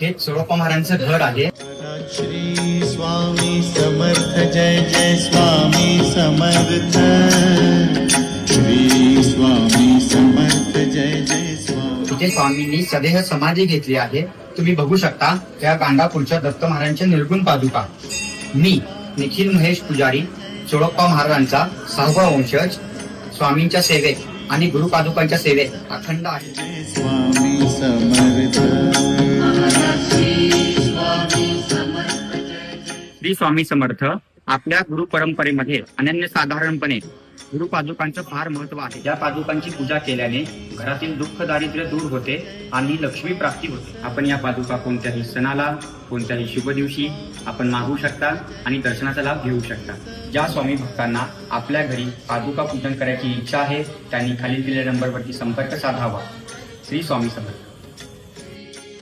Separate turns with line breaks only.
हे सोळप्पा महाराजांचं घर आहे.
श्री स्वामी समर्थ जय जय स्वामी समर्थ. श्री स्वामी समर्थ जय जय स्वामी.
इथे स्वामींनी सदेह समाधी घेतली आहे. तुम्ही बघू शकता त्या गांडापूरच्या दत्त महाराजांच्या निर्गुण पादुका. मी निखिल महेश पुजारी, सोळप्पा महाराजांचा 6वा वंशज, स्वामींच्या सेवेत आणि गुरुपादुकांच्या सेवेत अखंड आहे.
स्वामी समर्थ.
श्री स्वामी समर्थ. आपल्या गुरु परंपरेमध्ये अनन्यसाधारणपणे गुरु पादुकांचं फार महत्व आहे. या पादुकांची पूजा केल्याने घरातील दुःख दारिद्र्य दूर होते आणि लक्ष्मी प्राप्ती होते. आपण या पादुका कोणत्याही सणाला, कोणत्याही शुभ दिवशी आपण मागू शकता आणि दर्शनाचा लाभ घेऊ शकता. ज्या स्वामी भक्तांना आपल्या घरी पादुका पूजन करायची इच्छा आहे त्यांनी खालील दिलेल्या नंबरवरती संपर्क साधावा. श्री स्वामी समर्थ.